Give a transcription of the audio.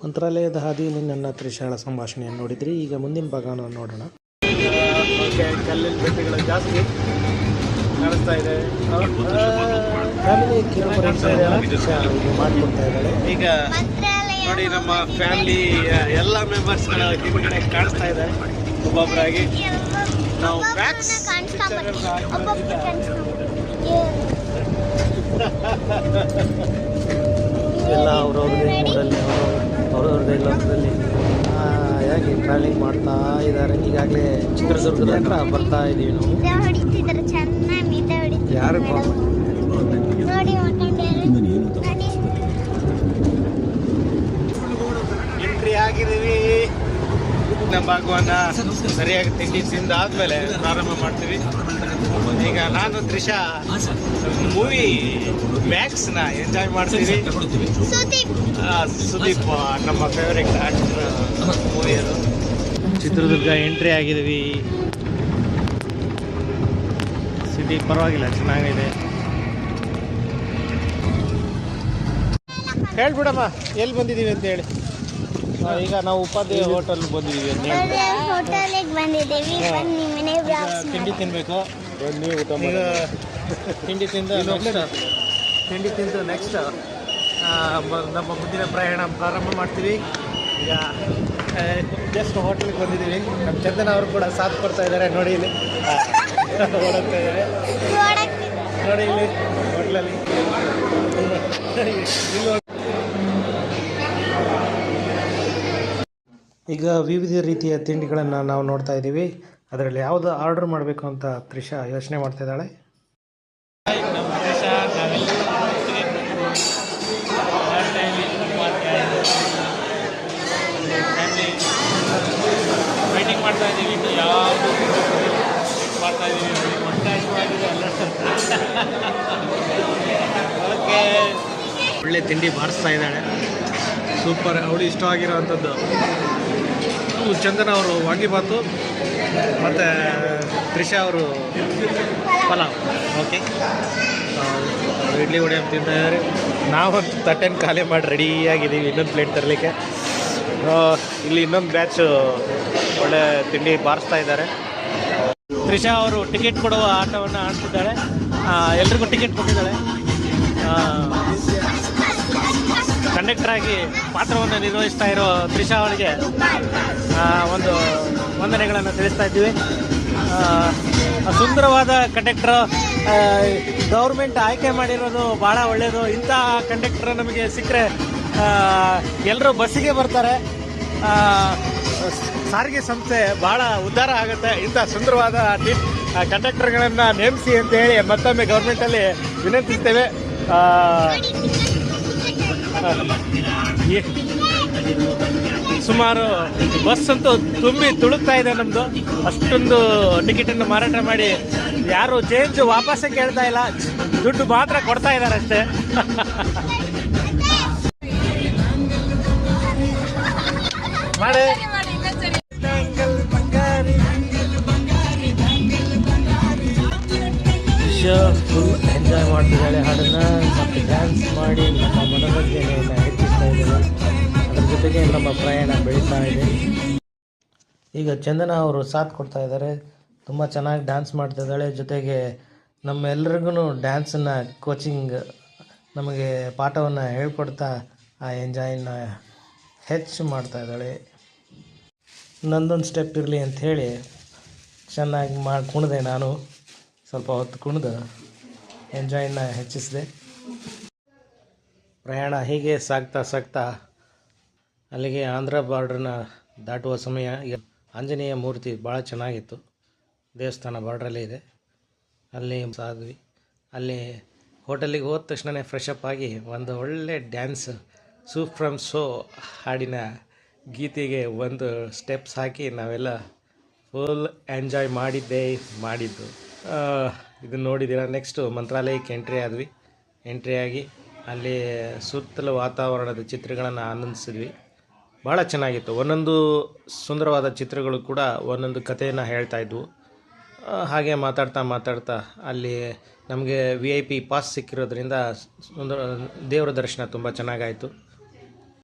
ಮಂತ್ರಾಲಯದ ಹಾದಿಯಲ್ಲಿ ನನ್ನ ತ್ರಿಶಾಳ ಸಂಭಾಷಣೆಯನ್ನು ನೋಡಿದ್ರಿ. ಈಗ ಮುಂದಿನ ಭಾಗವನ್ನು ನೋಡೋಣ. ಕಲ್ಲಿನ ಬೆಟ್ಟಗಳು ಜಾಸ್ತಿ ಕಾಣಿಸ್ತಾ ಇದೆ. ಫ್ಯಾಮಿಲಿ ಮಾಡಿಕೊಡ್ತಾ ಇದ್ದಾಳೆ. ಈಗ ನೋಡಿ ನಮ್ಮ ಫ್ಯಾಮಿಲಿ ಎಲ್ಲ ಮೆಂಬರ್ಸ್ಗಳ ಹಿಂದ್ಗಡೆ ಕಾಣಿಸ್ತಾ ಇದ್ದಾರೆ ಒಬ್ಬೊಬ್ಬರಾಗಿ. ನಾವು ಬ್ಯಾಕ್ಸ್ ಎಲ್ಲ ಅವ್ರವ್ರದ್ದೇ ಮೂಡಲ್ಲಿ ಅವ್ರವ್ರದ್ದೇ ಲೋಕದಲ್ಲಿ ಹೇಗೆ ಟ್ರಾವೆಲಿಂಗ್ ಮಾಡ್ತಾ ಇದ್ದಾರೆ. ಈಗಾಗಲೇ ಚಿತ್ರದುರ್ಗದ ಹತ್ರ ಬರ್ತಾ ಇದ್ದೀವಿ ನಾವು. ಯಾರು ಎಂಟ್ರಿ ಆಗಿದ್ದೀವಿ. ನಮ್ಮ ಭಾಗವನ್ನ ಸರಿಯಾಗಿ ತಿಂಡಿ ತಿಂದಾದ್ಮೇಲೆ ಪ್ರಾರಂಭ ಮಾಡ್ತೀವಿ. ಈಗ ನಾನು ತ್ರಿಷಾ ಮೂವಿ ಮ್ಯಾಕ್ಸ್ನ ಎಂಜಾಯ್ ಮಾಡ್ತೀವಿ. ಸುದೀಪ್ ನಮ್ಮ ಫೇವರೇಟ್ ಆಕ್ಟರ್ ಮೂವಿ ಅದು. ಚಿತ್ರದುರ್ಗ ಎಂಟ್ರಿ ಆಗಿದ್ದೀವಿ. ಸಿಟಿ ಪರವಾಗಿಲ್ಲ, ಚೆನ್ನಾಗಿದೆ. ಹೇಳ್ಬಿಡಮ್ಮ ಎಲ್ಲಿ ಬಂದಿದ್ದೀವಿ ಅಂತ ಹೇಳಿ. ಈಗ ನಾವು ಉಪಾಧ್ಯಾಯ ಹೋಟೆಲ್ ಬಂದಿದ್ದೀವಿ ಅಂತ ತಿಂಡಿ ತಿನ್ನಬೇಕು. ಈಗ ತಿಂಡಿ ತಿಂದು ನೆಕ್ಸ್ಟ್ ನಮ್ಮ ಮುಂದಿನ ಪ್ರಯಾಣ ಪ್ರಾರಂಭ ಮಾಡ್ತೀವಿ. ಈಗ ಜಸ್ಟ್ ಹೋಟೆಲ್ಗೆ ಬಂದಿದ್ದೀವಿ. ನಮ್ಮ ಚಂದನ ಅವರು ಕೂಡ ಸಾಥ್ ಕೊಡ್ತಾ ಇದ್ದಾರೆ. ನೋಡಿ ಇಲ್ಲಿ ಓಡಾಡ್ತಾ ಇದ್ದಾರೆ. ನೋಡಿ ಇಲ್ಲಿ ಹೋಟ್ಲಲ್ಲಿ ಈಗ ವಿವಿಧ ರೀತಿಯ ತಿಂಡಿಗಳನ್ನು ನಾವು ನೋಡ್ತಾ ಇದ್ದೀವಿ. ಅದರಲ್ಲಿ ಯಾವುದು ಆರ್ಡರ್ ಮಾಡಬೇಕು ಅಂತ ತ್ರಿಷಾ ಯೋಚನೆ ಮಾಡ್ತಾ ಇದ್ದಾಳೆ. ವೈಟಿಂಗ್ ಮಾಡ್ತಾ ಇದ್ದೀವಿ. ಯಾವುದು ಮಾಡ್ತಾ ಇದ್ದೀವಿ. ಓಕೆ, ಒಳ್ಳೆ ತಿಂಡಿ ಬಾರಿಸ್ತಾ ಇದ್ದಾಳೆ. ಸೂಪರ್. ಅವಳು ಇಷ್ಟವಾಗಿರೋವಂಥದ್ದು ಚಂದನ ಅವರು ವಾಂಗಿಬಾತು ಮತ್ತು ತ್ರಿಷಾ ಅವರು ಪಲಾವ್. ಓಕೆ, ಇಡ್ಲಿ ವಡೆ ಅಂತ ತಿಂತಾ ಇದ್ದಾರೆ. ನಾವಂತೂ ತಟ್ಟೆನ ಖಾಲಿ ಮಾಡಿ ರೆಡಿಯಾಗಿದ್ದೀವಿ ಇನ್ನೊಂದು ಪ್ಲೇಟ್ ತರಲಿಕ್ಕೆ. ಇಲ್ಲಿ ಇನ್ನೊಂದು ಬ್ಯಾಚ್ ಒಳ್ಳೆ ತಿಂಡಿ ಬಾರಿಸ್ತಾ ಇದ್ದಾರೆ. ತ್ರಿಷಾ ಅವರು ಟಿಕೆಟ್ ಕೊಡುವ ಆಟವನ್ನು ಆಡ್ತಿದ್ದಾಳೆ. ಎಲ್ರಿಗೂ ಟಿಕೆಟ್ ಕೊಟ್ಟಿದ್ದಾಳೆ. ಕಂಡಕ್ಟರ್ ಆಗಿ ಪಾತ್ರವನ್ನು ನಿರ್ವಹಿಸ್ತಾ ಇರೋ ತ್ರಿಷಾ ಅವರಿಗೆ ಒಂದು ವಂದನೆಗಳನ್ನು ತಿಳಿಸ್ತಾ ಇದ್ದೀವಿ. ಸುಂದರವಾದ ಕಂಡಕ್ಟರ್ ಗೌರ್ಮೆಂಟ್ ಆಯ್ಕೆ ಮಾಡಿರೋದು ಭಾಳ ಒಳ್ಳೆಯದು. ಇಂಥ ಕಂಡಕ್ಟರ್ ನಮಗೆ ಸಿಕ್ಕರೆ ಎಲ್ಲರೂ ಬಸ್ಸಿಗೆ ಬರ್ತಾರೆ. ಸಾರಿಗೆ ಸಂಸ್ಥೆ ಭಾಳ ಉದ್ಧಾರ ಆಗುತ್ತೆ. ಇಂಥ ಸುಂದರವಾದ ಕಂಡಕ್ಟರ್ಗಳನ್ನು ನೇಮಿಸಿ ಅಂತ ಹೇಳಿ ಮತ್ತೊಮ್ಮೆ ಗೌರ್ಮೆಂಟಲ್ಲಿ ವಿನಂತಿಸ್ತೇವೆ. ಸುಮಾರು ಬಸ್ ಅಂತೂ ತುಂಬಿ ತುಳುಕ್ತಾ ಇದೆ ನಮ್ಮದು. ಅಷ್ಟೊಂದು ಟಿಕೆಟನ್ನು ಮಾರಾಟ ಮಾಡಿ ಯಾರು ಚೇಂಜ್ ವಾಪಸ್ಸೇ ಕೇಳ್ತಾ ಇಲ್ಲ, ದುಡ್ಡು ಮಾತ್ರ ಕೊಡ್ತಾ ಇದ್ದಾರೆ ಅಷ್ಟೇ. ಮಾಡಿ ಫುಲ್ ಎಂಜಾಯ್ ಮಾಡ್ತಿದ್ದಾಳೆ ಹಾಡನ್ನು ಮತ್ತು ಡ್ಯಾನ್ಸ್ ಮಾಡಿ ನಮ್ಮ ಮನೋರಂಜನೆಯನ್ನು ಹೆಚ್ಚಿಸ್ತಾ ಇದ್ದಾರೆ. ಅದರ ಜೊತೆಗೆ ನಮ್ಮ ಪ್ರಯಾಣ ಬೆಳೀತಾ ಇದೆ. ಈಗ ಚಂದನ ಅವರು ಸಾಥ್ ಕೊಡ್ತಾ ಇದ್ದಾರೆ. ತುಂಬ ಚೆನ್ನಾಗಿ ಡ್ಯಾನ್ಸ್ ಮಾಡ್ತಿದ್ದಾಳೆ. ಜೊತೆಗೆ ನಮ್ಮೆಲ್ಲರಿಗೂ ಡ್ಯಾನ್ಸನ್ನು ಕೋಚಿಂಗ್ ನಮಗೆ ಪಾಠವನ್ನು ಹೇಳ್ಕೊಡ್ತಾ ಆ ಎಂಜಾಯನ್ನ ಹೆಚ್ಚು ಮಾಡ್ತಾ ಇದ್ದಾಳೆ. ನಂದೊಂದು ಸ್ಟೆಪ್ ಇರಲಿ ಅಂಥೇಳಿ ಚೆನ್ನಾಗಿ ಕುಣಿದೆ. ನಾನು ಸ್ವಲ್ಪ ಹೊತ್ತು ಕುಣಿದು ಎಂಜಾಯನ್ನ ಹೆಚ್ಚಿಸಿದೆ. ಪ್ರಯಾಣ ಹೀಗೆ ಸಾಗ್ತಾ ಅಲ್ಲಿಗೆ ಆಂಧ್ರ ಬಾರ್ಡ್ರನ್ನ ದಾಟುವ ಸಮಯ. ಆಂಜನೇಯ ಮೂರ್ತಿ ಭಾಳ ಚೆನ್ನಾಗಿತ್ತು. ದೇವಸ್ಥಾನ ಬಾರ್ಡ್ರಲ್ಲೇ ಇದೆ. ಅಲ್ಲಿ ಸಾದ್ವಿ. ಅಲ್ಲಿ ಹೋಟೆಲಿಗೆ ಹೋದ ತಕ್ಷಣ ಫ್ರೆಶ್ ಅಪ್ ಆಗಿ ಒಂದು ಒಳ್ಳೆ ಡ್ಯಾನ್ಸ್ ಸೂಪ್ ಫ್ರಮ್ ಶೋ ಹಾಡಿನ ಗೀತೆಗೆ ಒಂದು ಸ್ಟೆಪ್ಸ್ ಹಾಕಿ ನಾವೆಲ್ಲ ಫುಲ್ ಎಂಜಾಯ್ ಮಾಡಿದ್ದು. ಇದನ್ನು ನೋಡಿದ್ದೀರಾ. ನೆಕ್ಸ್ಟು ಮಂತ್ರಾಲಯಕ್ಕೆ ಎಂಟ್ರಿ ಆಗಿ ಅಲ್ಲಿ ಸುತ್ತಲೂ ವಾತಾವರಣದ ಚಿತ್ರಗಳನ್ನು ಆನಂದಿಸಿದ್ವಿ. ಭಾಳ ಚೆನ್ನಾಗಿತ್ತು. ಒಂದೊಂದು ಸುಂದರವಾದ ಚಿತ್ರಗಳು ಕೂಡ ಒಂದೊಂದು ಕಥೆಯನ್ನು ಹೇಳ್ತಾಯಿದ್ವು. ಹಾಗೆ ಮಾತಾಡ್ತಾ ಅಲ್ಲಿ ನಮಗೆ VIP ಪಾಸ್ ಸಿಕ್ಕಿರೋದ್ರಿಂದ ದೇವರ ದರ್ಶನ ತುಂಬ ಚೆನ್ನಾಗಾಯಿತು.